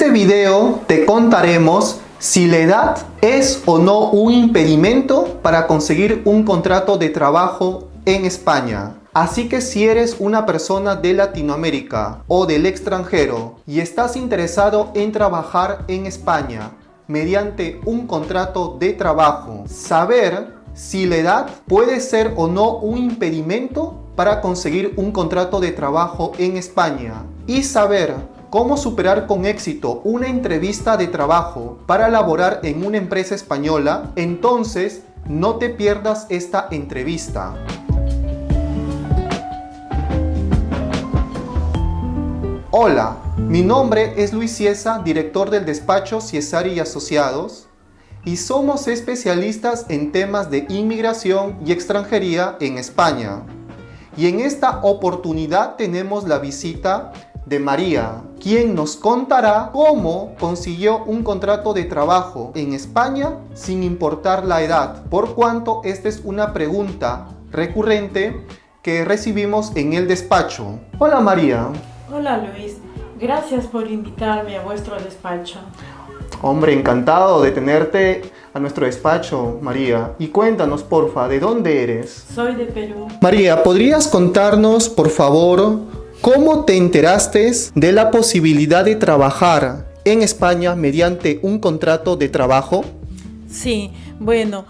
este video te contaremos si la edad es o no un impedimento para conseguir un contrato de trabajo en España. Así que si eres una persona de Latinoamérica o del extranjero y estás interesado en trabajar en España mediante un contrato de trabajo, saber si la edad puede ser o no un impedimento para conseguir un contrato de trabajo en España y saber cómo superar con éxito una entrevista de trabajo para laborar en una empresa española, entonces no te pierdas esta entrevista. Hola, mi nombre es Luis Ciesa, director del despacho Ciesari y Asociados, y somos especialistas en temas de inmigración y extranjería en España. Y en esta oportunidad tenemos la visita de María, quien nos contará cómo consiguió un contrato de trabajo en España sin importar la edad, por cuanto esta es una pregunta recurrente que recibimos en el despacho. Hola María. Hola Luis, gracias por invitarme a vuestro despacho. Hombre, encantado de tenerte a nuestro despacho, María. Y cuéntanos, porfa, ¿de dónde eres? Soy de Perú. María, ¿podrías contarnos, por favor, cómo te enteraste de la posibilidad de trabajar en España mediante un contrato de trabajo? Sí, bueno,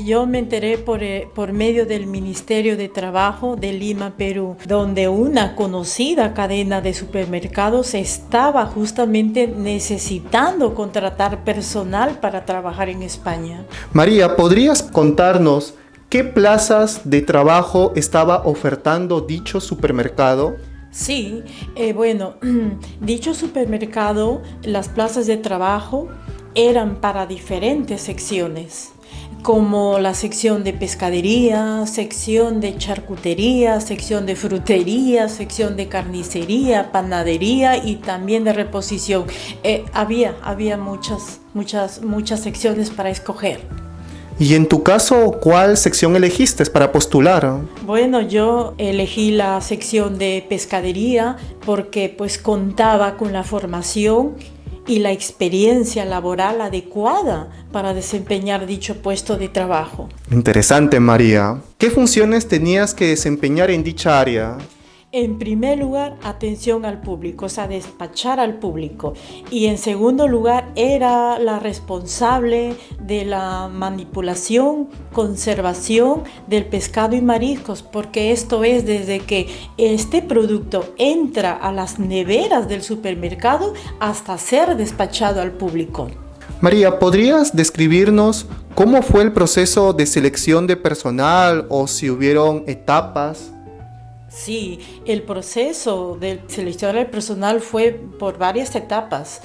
yo me enteré por medio del Ministerio de Trabajo de Lima, Perú, donde una conocida cadena de supermercados estaba justamente necesitando contratar personal para trabajar en España. María, ¿podrías contarnos qué plazas de trabajo estaba ofertando dicho supermercado? Sí, bueno, dicho supermercado, las plazas de trabajo eran para diferentes secciones, como la sección de pescadería, sección de charcutería, sección de frutería, sección de carnicería, panadería y también de reposición. Había muchas secciones para escoger. Y en tu caso, ¿cuál sección elegiste para postular? Bueno, yo elegí la sección de pescadería porque pues contaba con la formación y la experiencia laboral adecuada para desempeñar dicho puesto de trabajo. Interesante, María. ¿Qué funciones tenías que desempeñar en dicha área? En primer lugar, atención al público, o sea, despachar al público. Y en segundo lugar, era la responsable de la manipulación, conservación del pescado y mariscos, porque esto es desde que este producto entra a las neveras del supermercado hasta ser despachado al público. María, ¿podrías describirnos cómo fue el proceso de selección de personal o si hubieron etapas? Sí, el proceso de seleccionar el personal fue por varias etapas.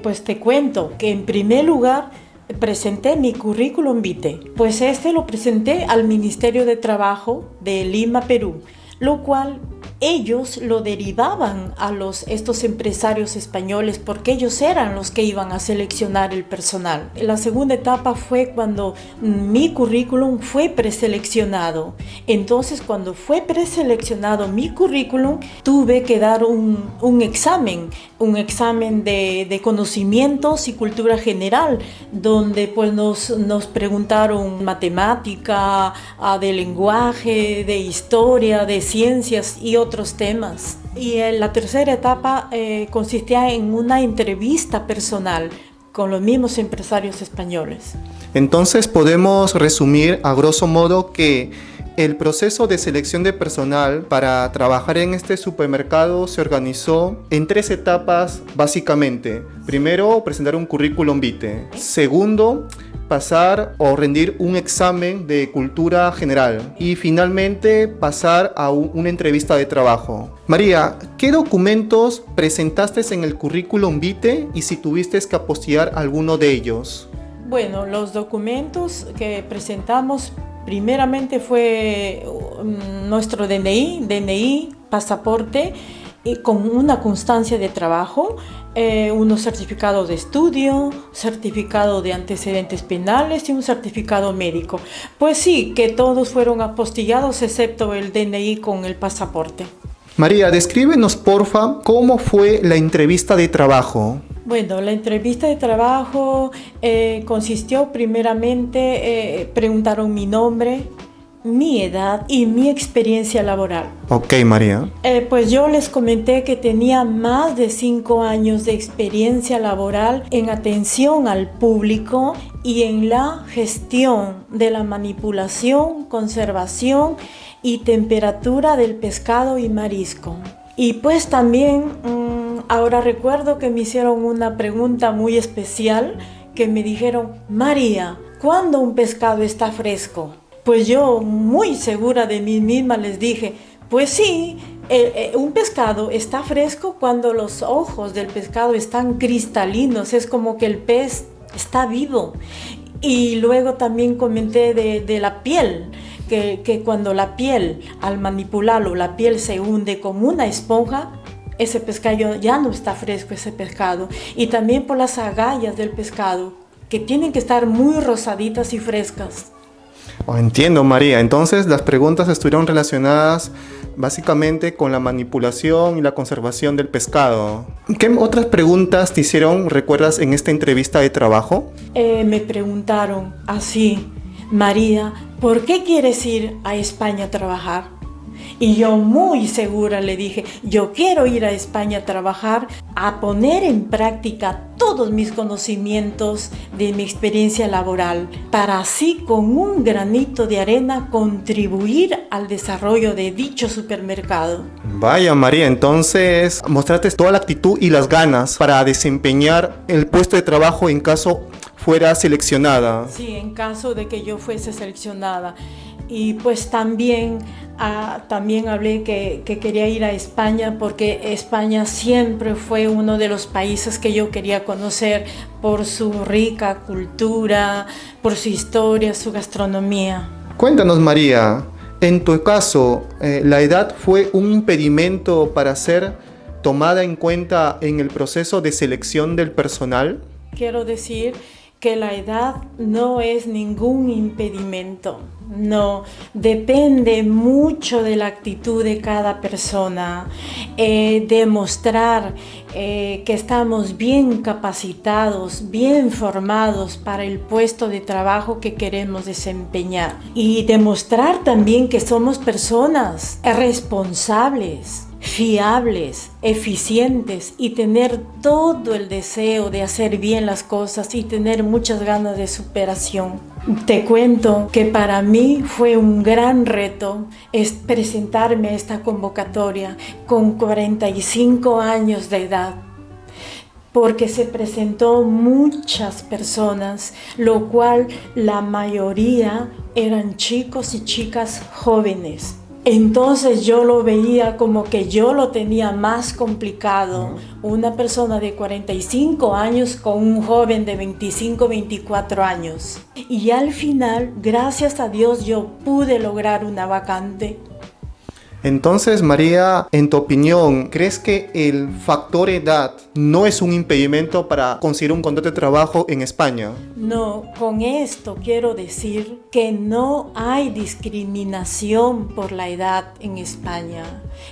Pues te cuento que en primer lugar presenté mi currículum vitae. Pues lo presenté al Ministerio de Trabajo de Lima, Perú, lo cual ellos lo derivaban a estos empresarios españoles porque ellos eran los que iban a seleccionar el personal. La segunda etapa fue cuando mi currículum fue preseleccionado. Entonces, cuando fue preseleccionado mi currículum, tuve que dar un examen de conocimientos y cultura general, donde pues nos preguntaron matemática, de lenguaje, de historia, de ciencias y otros temas. Y la tercera etapa consistía en una entrevista personal con los mismos empresarios españoles. Entonces podemos resumir a grosso modo que el proceso de selección de personal para trabajar en este supermercado se organizó en 3 etapas básicamente. Primero, presentar un currículum vitae. Segundo, pasar o rendir un examen de cultura general. Y finalmente, pasar a una entrevista de trabajo. María, ¿qué documentos presentaste en el currículum vitae y si tuviste que apostillar alguno de ellos? Bueno, los documentos que presentamos primeramente fue nuestro DNI, pasaporte, con una constancia de trabajo, unos certificados de estudio, certificado de antecedentes penales y un certificado médico. Pues sí, que todos fueron apostillados excepto el DNI con el pasaporte. María, descríbenos porfa cómo fue la entrevista de trabajo. Bueno, la entrevista de trabajo consistió primeramente, preguntaron mi nombre, mi edad y mi experiencia laboral. Ok, María. Pues yo les comenté que tenía más de 5 años de experiencia laboral en atención al público y en la gestión de la manipulación, conservación y temperatura del pescado y marisco. Y pues también ahora recuerdo que me hicieron una pregunta muy especial, que me dijeron: María, ¿cuándo un pescado está fresco? Pues yo, muy segura de mí misma, les dije: pues sí, un pescado está fresco cuando los ojos del pescado están cristalinos, es como que el pez está vivo. Y luego también comenté de la piel, que cuando la piel, al manipularlo, la piel se hunde como una esponja, ese pescado ya no está fresco, ese pescado. Y también por las agallas del pescado, que tienen que estar muy rosaditas y frescas. Oh, entiendo, María. Entonces las preguntas estuvieron relacionadas básicamente con la manipulación y la conservación del pescado. ¿Qué otras preguntas te hicieron, recuerdas, en esta entrevista de trabajo? Me preguntaron así: María, ¿por qué quieres ir a España a trabajar? Y yo muy segura le dije: yo quiero ir a España a trabajar, a poner en práctica todos mis conocimientos de mi experiencia laboral, para así con un granito de arena contribuir al desarrollo de dicho supermercado. Vaya, María, entonces mostraste toda la actitud y las ganas para desempeñar el puesto de trabajo en caso fuera seleccionada. Sí, en caso de que yo fuese seleccionada. Y pues también hablé que quería ir a España, porque España siempre fue uno de los países que yo quería conocer por su rica cultura, por su historia, su gastronomía. Cuéntanos, María, en tu caso, ¿la edad fue un impedimento para ser tomada en cuenta en el proceso de selección del personal? Quiero decir que la edad no es ningún impedimento, no, depende mucho de la actitud de cada persona, demostrar que estamos bien capacitados, bien formados para el puesto de trabajo que queremos desempeñar, y demostrar también que somos personas responsables, fiables, eficientes, y tener todo el deseo de hacer bien las cosas y tener muchas ganas de superación. Te cuento que para mí fue un gran reto presentarme a esta convocatoria con 45 años de edad, porque se presentó muchas personas, lo cual la mayoría eran chicos y chicas jóvenes. Entonces yo lo veía como que yo lo tenía más complicado, una persona de 45 años con un joven de 25, 24 años. Y al final, gracias a Dios, yo pude lograr una vacante. Entonces, María, en tu opinión, ¿crees que el factor edad no es un impedimento para conseguir un contrato de trabajo en España? No, con esto quiero decir que no hay discriminación por la edad en España,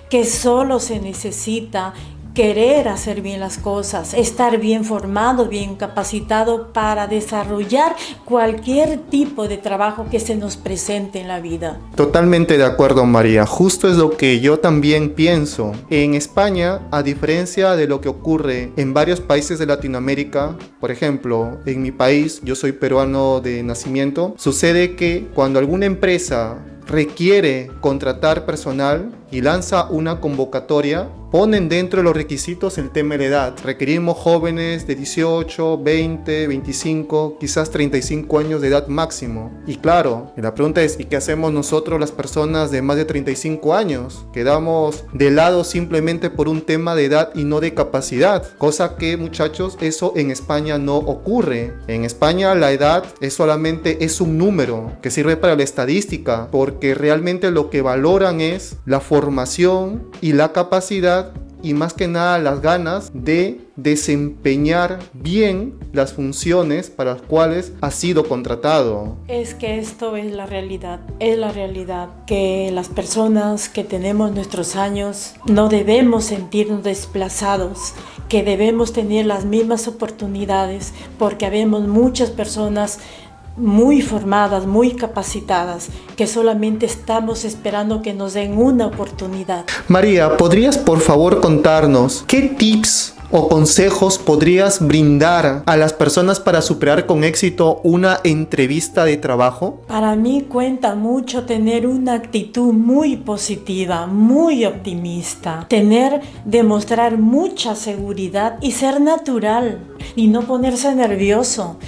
que solo se necesita querer hacer bien las cosas, estar bien formado, bien capacitado para desarrollar cualquier tipo de trabajo que se nos presente en la vida. Totalmente de acuerdo, María. Justo es lo que yo también pienso. En España, a diferencia de lo que ocurre en varios países de Latinoamérica, por ejemplo, en mi país, yo soy peruano de nacimiento, sucede que cuando alguna empresa requiere contratar personal y lanza una convocatoria, ponen dentro de los requisitos el tema de la edad. Requerimos jóvenes de 18, 20, 25, quizás 35 años de edad máximo. Y claro, la pregunta es: ¿y qué hacemos nosotros, las personas de más de 35 años? Quedamos de lado simplemente por un tema de edad y no de capacidad. Cosa que, muchachos, eso en España no ocurre. En España la edad es un número que sirve para la estadística, porque realmente lo que valoran es la formación y la capacidad y más que nada las ganas de desempeñar bien las funciones para las cuales has sido contratado. Es que esto es la realidad que las personas que tenemos nuestros años no debemos sentirnos desplazados, que debemos tener las mismas oportunidades, porque habemos muchas personas muy formadas, muy capacitadas, que solamente estamos esperando que nos den una oportunidad. María, ¿podrías por favor contarnos qué tips o consejos podrías brindar a las personas para superar con éxito una entrevista de trabajo? Para mí cuenta mucho tener una actitud muy positiva, muy optimista, demostrar mucha seguridad y ser natural y no ponerse nervioso.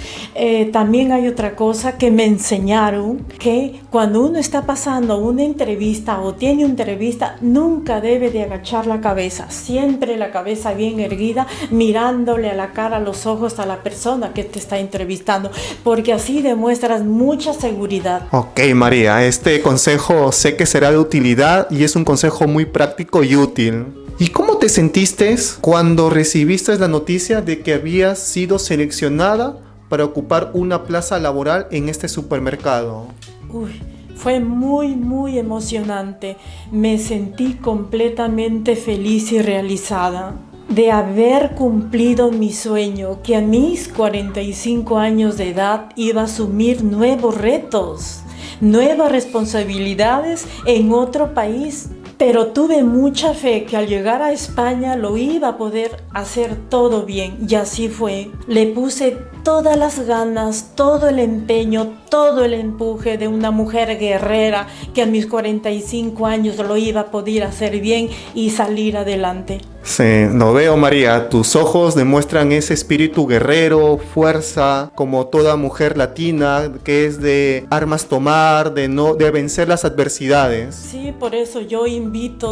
También hay otra cosa que me enseñaron, que cuando uno está pasando una entrevista o tiene una entrevista, nunca debe de agachar la cabeza, siempre la cabeza bien erguida, mirándole a la cara, a los ojos a la persona que te está entrevistando, porque así demuestras mucha seguridad. Ok, María, este consejo sé que será de utilidad y es un consejo muy práctico y útil. ¿Y cómo te sentiste cuando recibiste la noticia de que habías sido seleccionada para ocupar una plaza laboral en este supermercado? Fue muy emocionante. Me sentí completamente feliz y realizada de haber cumplido mi sueño, que a mis 45 años de edad iba a asumir nuevos retos, nuevas responsabilidades en otro país. Pero tuve mucha fe que al llegar a España lo iba a poder hacer todo bien, y así fue. Le puse todas las ganas, todo el empeño, todo el empuje de una mujer guerrera que a mis 45 años lo iba a poder hacer bien y salir adelante. Sí, lo veo, María. Tus ojos demuestran ese espíritu guerrero, fuerza, como toda mujer latina, que es de armas tomar, de vencer las adversidades. Sí, por eso yo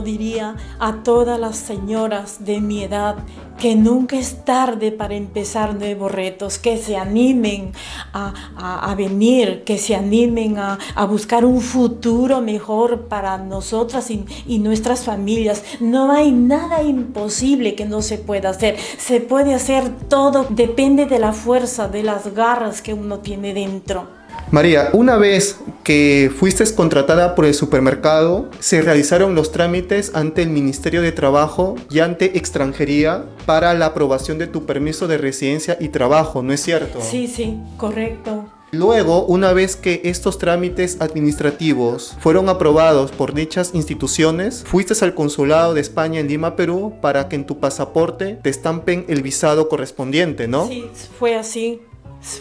diría, a todas las señoras de mi edad que nunca es tarde para empezar nuevos retos, que se animen a venir, que se animen a buscar un futuro mejor para nosotras y nuestras familias. No hay nada imposible que no se pueda hacer. Se puede hacer todo, depende de la fuerza, de las garras que uno tiene dentro. María, una vez que fuiste contratada por el supermercado, se realizaron los trámites ante el Ministerio de Trabajo y ante Extranjería para la aprobación de tu permiso de residencia y trabajo, ¿no es cierto? Sí, correcto. Luego, una vez que estos trámites administrativos fueron aprobados por dichas instituciones, fuiste al Consulado de España en Lima, Perú, para que en tu pasaporte te estampen el visado correspondiente, ¿no? Sí, fue así.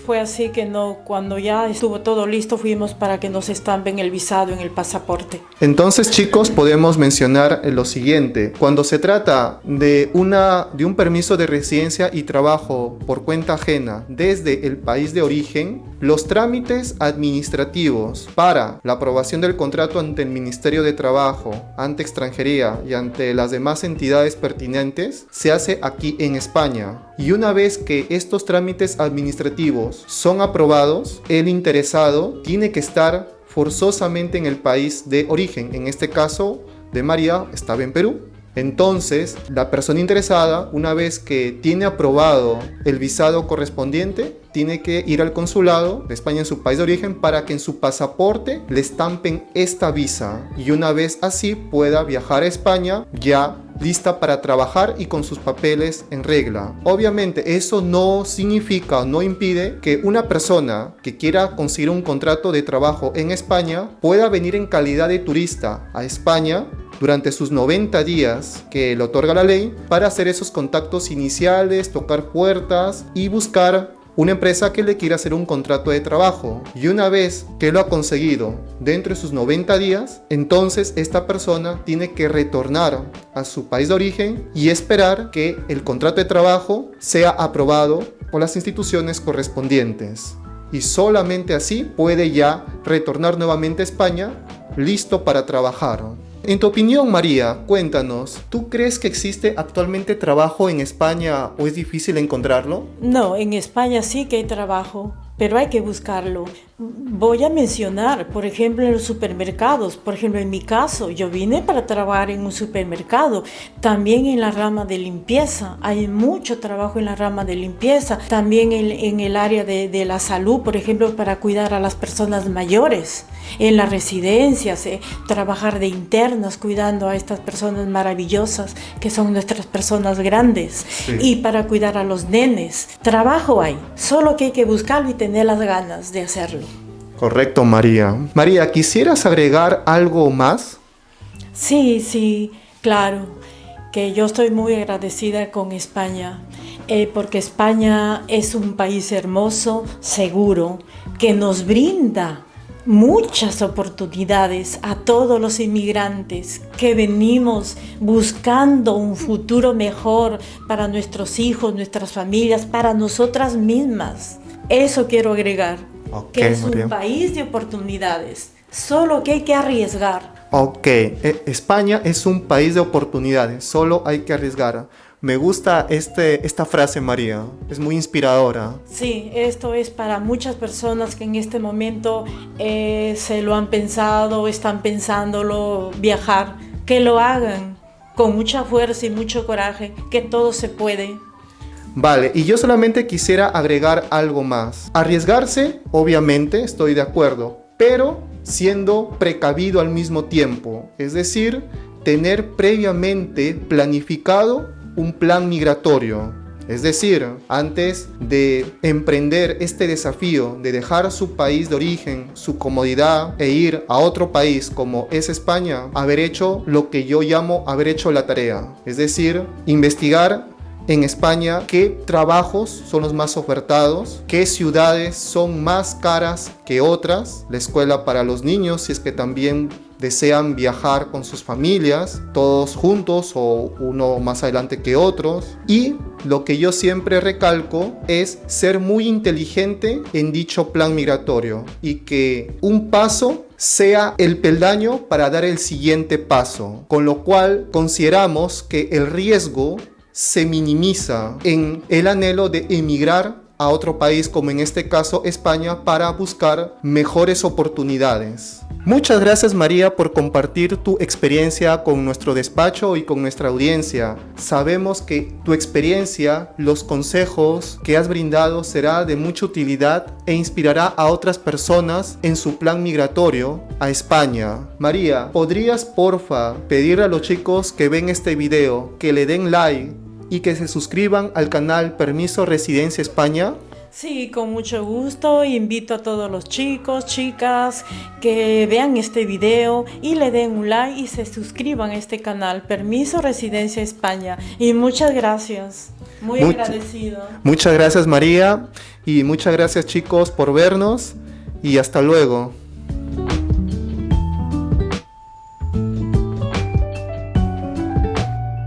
Fue así que cuando ya estuvo todo listo, fuimos para que nos estampen el visado en el pasaporte. Entonces, chicos, podemos mencionar lo siguiente. Cuando se trata de un permiso de residencia y trabajo por cuenta ajena desde el país de origen, los trámites administrativos para la aprobación del contrato ante el Ministerio de Trabajo, ante Extranjería y ante las demás entidades pertinentes se hace aquí en España. Y una vez que estos trámites administrativos son aprobados, el interesado tiene que estar forzosamente en el país de origen. En este caso de María, estaba en Perú. Entonces, la persona interesada, una vez que tiene aprobado el visado correspondiente, tiene que ir al consulado de España en su país de origen para que en su pasaporte le estampen esta visa. Y una vez así pueda viajar a España ya lista para trabajar y con sus papeles en regla. Obviamente eso no significa o no impide que una persona que quiera conseguir un contrato de trabajo en España pueda venir en calidad de turista a España durante sus 90 días que le otorga la ley para hacer esos contactos iniciales, tocar puertas y buscar una empresa que le quiera hacer un contrato de trabajo. Y una vez que lo ha conseguido dentro de sus 90 días, entonces esta persona tiene que retornar a su país de origen y esperar que el contrato de trabajo sea aprobado por las instituciones correspondientes. Y solamente así puede ya retornar nuevamente a España, listo para trabajar. En tu opinión, María, cuéntanos, ¿tú crees que existe actualmente trabajo en España o es difícil encontrarlo? No, en España sí que hay trabajo, pero hay que buscarlo. Voy a mencionar, por ejemplo, en los supermercados. Por ejemplo, en mi caso, yo vine para trabajar en un supermercado. También en la rama de limpieza. Hay mucho trabajo en la rama de limpieza. También en el área de la salud, por ejemplo, para cuidar a las personas mayores. En las residencias, trabajar de internas, cuidando a estas personas maravillosas que son nuestras personas grandes. Sí. Y para cuidar a los nenes. Trabajo hay, solo que hay que buscarlo y tener las ganas de hacerlo. Correcto, María. María, ¿quisieras agregar algo más? Sí, claro, que yo estoy muy agradecida con España, porque España es un país hermoso, seguro, que nos brinda muchas oportunidades a todos los inmigrantes que venimos buscando un futuro mejor para nuestros hijos, nuestras familias, para nosotras mismas. Eso quiero agregar. Que es un país de oportunidades, solo que hay que arriesgar. España es un país de oportunidades, solo hay que arriesgar. Me gusta esta frase, María, es muy inspiradora. Sí, esto es para muchas personas que en este momento se lo han pensado, están pensándolo viajar, que lo hagan con mucha fuerza y mucho coraje, que todo se puede. Vale, y yo solamente quisiera agregar algo más. Arriesgarse, obviamente, estoy de acuerdo, pero siendo precavido al mismo tiempo. Es decir, tener previamente planificado un plan migratorio. Es decir, antes de emprender este desafío de dejar su país de origen, su comodidad e ir a otro país como es España, haber hecho lo que yo llamo haber hecho la tarea. Es decir, investigar en España qué trabajos son los más ofertados, qué ciudades son más caras que otras, la escuela para los niños si es que también desean viajar con sus familias, todos juntos o uno más adelante que otros. Y lo que yo siempre recalco es ser muy inteligente en dicho plan migratorio y que un paso sea el peldaño para dar el siguiente paso, con lo cual consideramos que el riesgo se minimiza en el anhelo de emigrar a otro país, como en este caso España, para buscar mejores oportunidades. Muchas gracias, María, por compartir tu experiencia con nuestro despacho y con nuestra audiencia. Sabemos que tu experiencia, los consejos que has brindado será de mucha utilidad e inspirará a otras personas en su plan migratorio a España. María, ¿podrías porfa pedirle a los chicos que ven este video que le den like y que se suscriban al canal Permiso Residencia España? Sí, con mucho gusto. Invito a todos los chicos, chicas que vean este video y le den un like y se suscriban a este canal Permiso Residencia España. Y muchas gracias. Muy agradecido. Muchas gracias, María, y muchas gracias, chicos, por vernos y hasta luego.